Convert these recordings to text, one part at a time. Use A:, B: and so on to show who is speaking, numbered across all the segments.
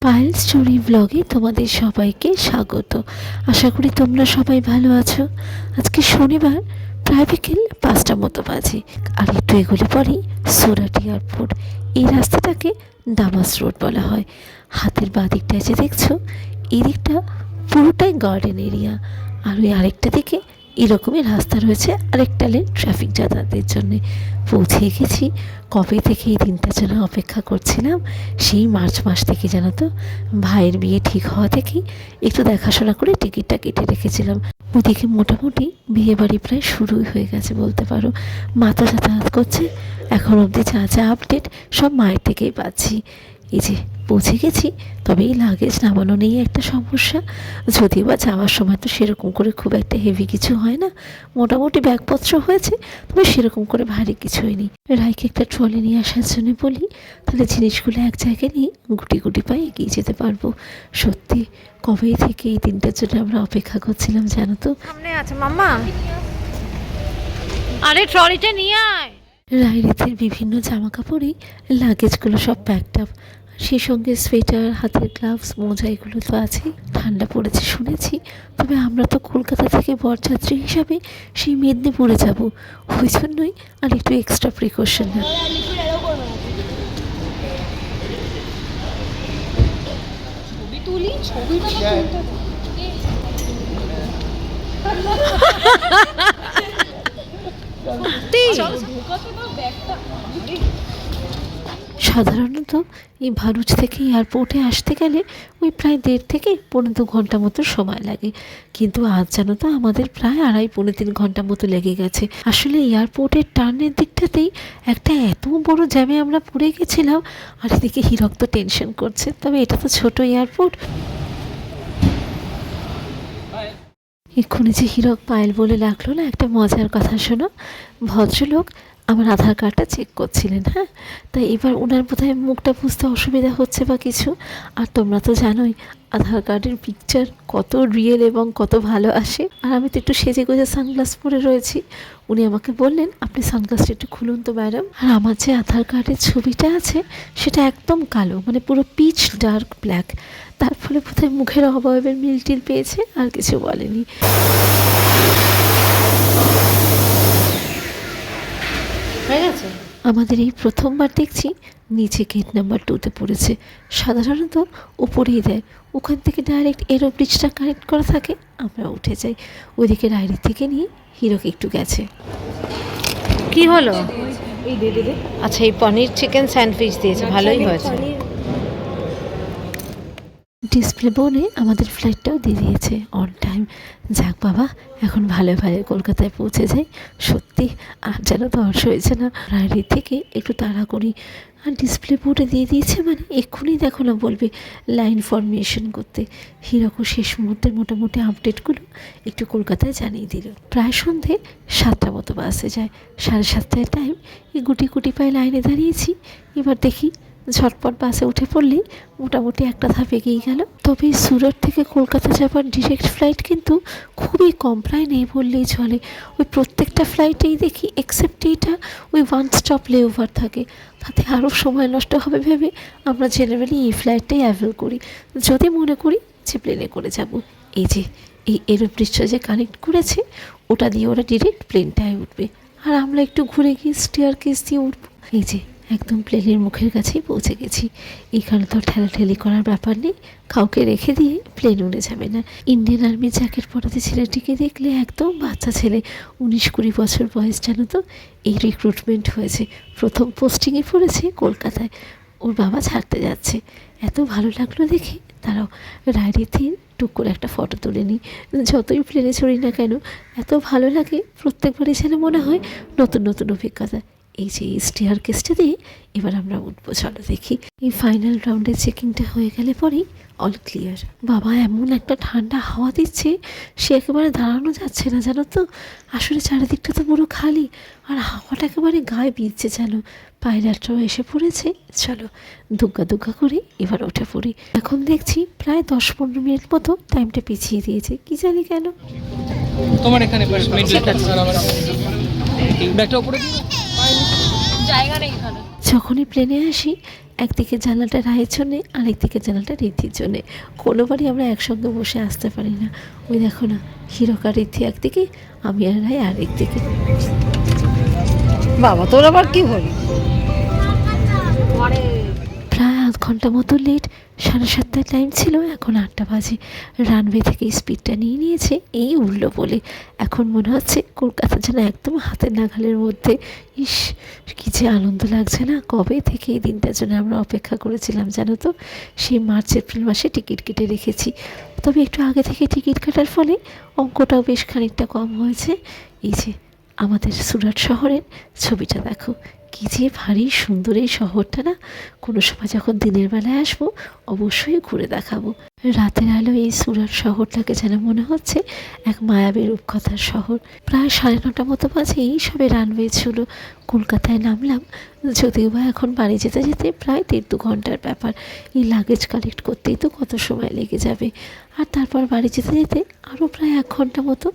A: Payel story ব্লগে তোমাদের সবাইকে স্বাগত। আশা করি তোমরা সবাই ভালো আছো। আজকে শনিবার, প্রায় বিকেল 5টা মতো বাজে, আর একটু এগুলো পরেই সুরাট এয়ারপোর্ট। এই রাস্তাটাকে দামাস রোড বলা হয়। হাতের বাঁ দিকটায় যে দেখছো, এই দিকটা পুরোটাই গার্ডেন এরিয়া, আর ওই আরেকটা দিকে এরকমই রাস্তা রয়েছে আরেকটা লেন ট্রাফিক যাতায়াতের জন্যে। পৌঁছে গেছি। কবে থেকে এই দিনটার জন্য অপেক্ষা করছিলাম, সেই মার্চ মাস থেকে। জানো তো, ভাইয়ের বিয়ে ঠিক হওয়া থেকেই একটু দেখাশোনা করে টিকিটটা কেটে রেখেছিলাম। ওদিকে মোটামুটি বিয়ে বাড়ি প্রায় শুরুই হয়ে গেছে বলতে পারো। মাথা যাতায়াত করছে। এখন অবধি যা যা আপডেট সব মায়ের থেকেই পাচ্ছি। এই যে পৌঁছে গেছি, তবে এই লাগেজ নামানো নিয়ে একটা সমস্যা। যদিও বা যাওয়ার সময় তো সেরকম করে খুব একটা হেভি কিছু হয় না, মোটামুটি ব্যাগপত্র হয়েছে, তবে সেরকম করে ভারী কিছু হয়নি। রাইকে একটা ট্রলি নিয়ে আসার জন্য বলি, তাহলে জিনিসগুলো এক জায়গায় নিয়ে গুটি গুটি পায়ে এগিয়ে যেতে পারবো। সত্যি কবে থেকে এই দিনটার জন্য আমরা অপেক্ষা করছিলাম জানো তো।
B: সামনে আছে মাম্মা, আরে ট্রলিটা নিয়ে আয়।
A: রাইরিতের বিভিন্ন জামা কাপড়েই লাগেজগুলো সব প্যাকড আপ। সেই সঙ্গে সোয়েটার, হাতের গ্লাভস, মোজা এগুলো তো আছেই। ঠান্ডা পড়েছে শুনেছি, তবে আমরা তো কলকাতা থেকে বরযাত্রী হিসাবে সেই মেদিনীপুরে যাব, ওই জন্যই আর একটু এক্সট্রা প্রিকশন না।
B: ছবি তুলি, ছবিটা
A: সাধারণত এই ভারুচ থেকে এয়ারপোর্টে আসতে গেলে ওই প্রায় 1.5 থেকে 2.5 ঘন্টা মতো সময় লাগে, কিন্তু আজ জানো তো আমাদের প্রায় 2.5-3 ঘন্টা মতো লেগে গেছে। আসলে এয়ারপোর্টের টার্নের দিকটাতেই একটা এত বড় জ্যামে আমরা পড়ে গেছিলাম, আর এদিকে হিরক তো টেনশন করছে। তবে এটা তো ছোট এয়ারপোর্ট। এক্ষুনি যে হিরক পায়েল বলে লাগলো না, একটা মজার কথা শোনো। ভদ্রলোক আমার আধার কার্ডটা চেক করছিলেন, হ্যাঁ, তাই এবার ওনার বোধহয় মুখটা বুঝতে অসুবিধা হচ্ছে বা কিছু। আর তোমরা তো জানোই আধার কার্ডের পিকচার কত রিয়েল এবং কত ভালো আসে। আর আমি তো একটু সেজে গুজে সানগ্লাস পরে রয়েছি। উনি আমাকে বললেন, আপনি সানগ্লাসটা একটু খুলুন তো ম্যাডাম। আর আমার যে আধার কার্ডের ছবিটা আছে সেটা একদম কালো, মানে পুরো পিচ ডার্ক ব্ল্যাক। তার ফলে বোধহয় মুখের অবয়বের মিল পেয়েছে, আর কিছু বলেনি।
B: হয়ে গেছে।
A: আমাদের এই প্রথমবার দেখছি নিচে গেট নাম্বার 2-তে পড়েছে। সাধারণত উপরেই দেয়, ওখান থেকে ডাইরেক্ট এরো ব্রিজটা কানেক্ট করা থাকে, আমরা উঠে যাই। ওইদিকে রাইডের থেকে নিয়ে হিরোক একটু গেছে।
B: কি হলো? আচ্ছা, এই পনির চিকেন স্যান্ডউইচ দিয়েছে, ভালোই হয়েছে।
A: ডিসপ্লে বোনে আমাদের ফ্লাইটটাও দিয়ে দিয়েছে অন টাইম। যাক বাবা, এখন ভালো ভালো কলকাতায় পৌঁছে যাই। সত্যি আর যেন দর্শ হয়েছে না, রাইডের থেকে একটু তাড়া করি। আর ডিসপ্লে বোর্ডে দিয়ে দিয়েছে, মানে এক্ষুনি দেখো না বলবে লাইন ফরমেশন করতে। হিরকও শেষ মুহূর্তের মোটামুটি আপডেটগুলো একটু কলকাতায় জানিয়ে দিল। প্রায় সন্ধে 7টা মতো বাসে যায়। 7:30টায় টাইম। এই গুটি গুটি পায়ে লাইনে দাঁড়িয়েছি। এবার দেখি ঝটপট বাসে উঠে পড়লেই মোটামুটি একটা ধাপ এগিয়ে গেল। তবে সুরট থেকে কলকাতা যাবার ডিরেক্ট ফ্লাইট কিন্তু খুবই কম, প্রায় নেই বললেই চলে। ওই প্রত্যেকটা ফ্লাইটেই দেখি এক্সেপ্ট এইটা ওই 1 স্টপ লেওভার থাকে। তাতে আরও সময় নষ্ট হবে ভেবে আমরা জেনারেলি এই ফ্লাইটটাই অ্যাভেল করি, যদি মনে করি যে প্লেনে করে যাব। এই যে এই এরোব্রিজটা যে কানেক্ট করেছে, ওটা দিয়ে ওরা ডিরেক্ট প্লেনটায় উঠবে, আর আমরা একটু ঘুরে গিয়ে স্টেয়ার কেস দিয়ে উঠবো। এই যে একদম প্লেনের মুখের কাছেই পৌঁছে গেছি। এখানে তো ঠেলাঠেলি করার ব্যাপার নেই, কাউকে রেখে দিয়ে প্লেন উড়ে যাবে না। ইন্ডিয়ান আর্মির জ্যাকেট পরাতে ছেলেটিকে দেখলে একদম বাচ্চা ছেলে, 19-20 বছর বয়স। জানো তো, এই রিক্রুটমেন্ট হয়েছে, প্রথম পোস্টিংয়ে পড়েছে কলকাতায়। ওর বাবা ছাড়তে যাচ্ছে। এত ভালো লাগলো দেখে, তারাও রাইডেতে টুক করে একটা ফটো তুলে নিই। যতই প্লেনে চড়ি না কেন, এত ভালো লাগে প্রত্যেকবারই, যেন মনে হয় নতুন নতুন অভিজ্ঞতা। এই যে এই স্টেয়ার কেসটা দিয়ে এবার আমরা উঠবো, চলো দেখি। এই ফাইনাল রাউন্ডের চেকিংটা হয়ে গেলে পরেই অল ক্লিয়ার। বাবা, এমন একটা ঠান্ডা হাওয়া দিচ্ছে, সে একেবারে দাঁড়ানো যাচ্ছে না জানো তো। আসলে চারিদিকটা তো পুরো খালি, আর হাওয়াটা একেবারে গায়ে বিঁধছে যেন। পাইলটরাও এসে পড়েছে। চলো দুগ্গা দুগ্গা করে এবার উঠে পড়ি। এখন দেখছি প্রায় 10-15 মিনিট মতো টাইমটা পিছিয়ে দিয়েছে, কি জানি কেন।
C: তোমার এখানে ব্যাগটা উপরে
B: জায়গা নেই এখানে।
A: যখনই প্লেনে আসি একদিকে জানালাটা রায়ের জন্যে, আরেকদিকে জানালাটা রিদ্ধির জন্যে। কোনোবারই আমরা একসঙ্গে বসে আসতে পারি না। ওই দেখো না, হিরক আর রিদ্ধি একদিকে, আমি আর রায় আরেকদিকে।
B: বাবা তোর আবার কি হল?
A: প্রায় আধ ঘন্টা মতো লেট। 7:30টার টাইম ছিল, এখন 8টা বাজে। রানওয়ে থেকে স্পিডটা নিয়ে নিয়েছে এই উঠলো বলে। এখন মনে হচ্ছে কলকাতা যেন একদম হাতের নাগালের মধ্যে। ইস, কী যে আনন্দ লাগছে না! কবে থেকে এই দিনটার জন্য আমরা অপেক্ষা করেছিলাম জানো তো। সেই মার্চ এপ্রিল মাসে টিকিট কেটে রেখেছি, তবে একটু আগে থেকে টিকিট কাটার ফলে অঙ্কটাও বেশ খানিকটা কম হয়েছে। এই যে আমাদের সুরাট শহরের ছবিটা দেখো, কী যে ভারী সুন্দর এই শহরটা না। কোনো সময় যখন দিনের বেলায় আসবো অবশ্যই ঘুরে দেখাবো। রাতের আলো এই সুরাট শহরটাকে যেন মনে হচ্ছে এক মায়াবী রূপকথার শহর। প্রায় 9:30 মতো বাজে, এই সবে রানওয়ে ছিল। কলকাতায় নামলাম, যদিও বা এখন বাড়ি যেতে যেতে প্রায় 1.5-2 ঘন্টার ব্যাপার। এই লাগেজ কালেক্ট করতেই তো কত সময় লেগে যাবে, আর তারপর বাড়ি যেতে যেতে আরও প্রায় 1 ঘন্টা মতো।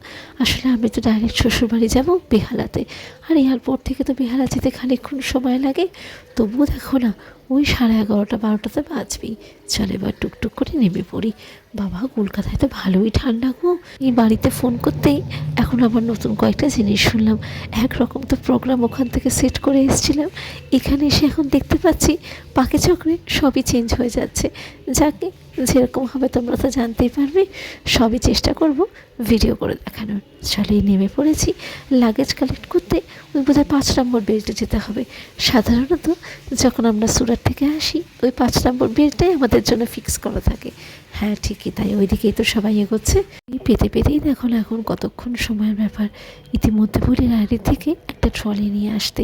A: আসলে আমি তো ডাইরেক্ট শ্বশুরবাড়ি যাব বেহালাতে, আর এয়ারপোর্ট থেকে তো বেহালা যেতে খানিকক্ষণ সময় লাগে। তবুও দেখো না, ওই 11:30-12টাতে বাজবেই। চল এবার টুকটুক করে নেমে পড়ি। বাবা, কলকাতায় তো ভালোই ঠান্ডা গো। এই বাড়িতে ফোন করতেই এখন আবার নতুন কয়েকটা জিনিস শুনলাম। একরকম তো প্রোগ্রাম ওখান থেকে সেট করে এসেছিলাম, এখানে এসে এখন দেখতে পাচ্ছি পাকে চক্রে সবই চেঞ্জ হয়ে যাচ্ছে। যাকে যেরকম হবে তোমরা তো জানতেই পারবে, সবই চেষ্টা করব ভিডিও করে দেখানোর। চলেই নেমে পড়েছি লাগেজ কালেক্ট করতে। ওই বোধহয় 5 নম্বর বেল্টে যেতে হবে। সাধারণত যখন আমরা সুরাট থেকে আসি ওই 5 নম্বর বেল্টটাই আমাদের জন্য ফিক্স করা থাকে। হ্যাঁ ঠিকই তাই, ওইদিকেই তো সবাই এগোচ্ছে। এই পেতে পেতেই দেখো না এখন কতক্ষণ সময়ের ব্যাপার। ইতিমধ্যে বলি রায়দির থেকে একটা ট্রলি নিয়ে আসতে।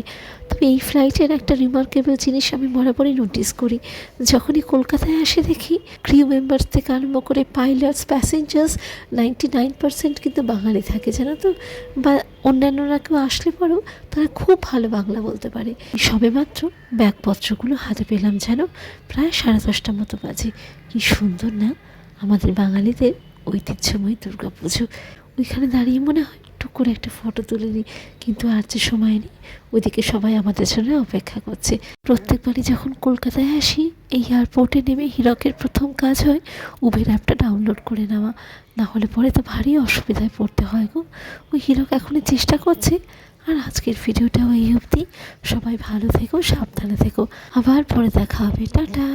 A: তবে এই ফ্লাইটের একটা রিমার্কেবল জিনিস আমি বরাবরই নোটিস করি, যখনই কলকাতায় আসে দেখি ক্রিউ মেম্বার্স থেকে আরম্ভ করে পাইলটস, প্যাসেঞ্জার্স 99% কিন্তু বাঙালি থাকে জানো তো। বা অন্যান্যরা কেউ আসলে পরেও তারা খুব ভালো বাংলা বলতে পারে। সবেমাত্র ব্যাগপত্রগুলো হাতে পেলাম যেন, প্রায় 10:30 মতো বাজে। কি সুন্দর না আমাদের বাঙালিদের ঐতিহ্যময় দুর্গাপুজো। ওইখানে দাঁড়িয়ে মনে হয় টুক করে একটা ফটো তুলে নিই, কিন্তু আর যে সময় নেই। ওইদিকে সবাই আমাদের জন্য অপেক্ষা করছে। প্রত্যেকবারই যখন কলকাতায় আসি এই এয়ারপোর্টে নেমে হিরকের প্রথম কাজ হয় উবের অ্যাপটা ডাউনলোড করে নেওয়া, না হলে পরে তো ভারী অসুবিধায় পড়তে হয় গো। ওই হিরক এখনই চেষ্টা করছে। আর আজকের ভিডিওটাও এই অবধি। সবাই ভালো থেকো, সাবধানে থেকো, আবার পরে দেখা হবে। টাটা।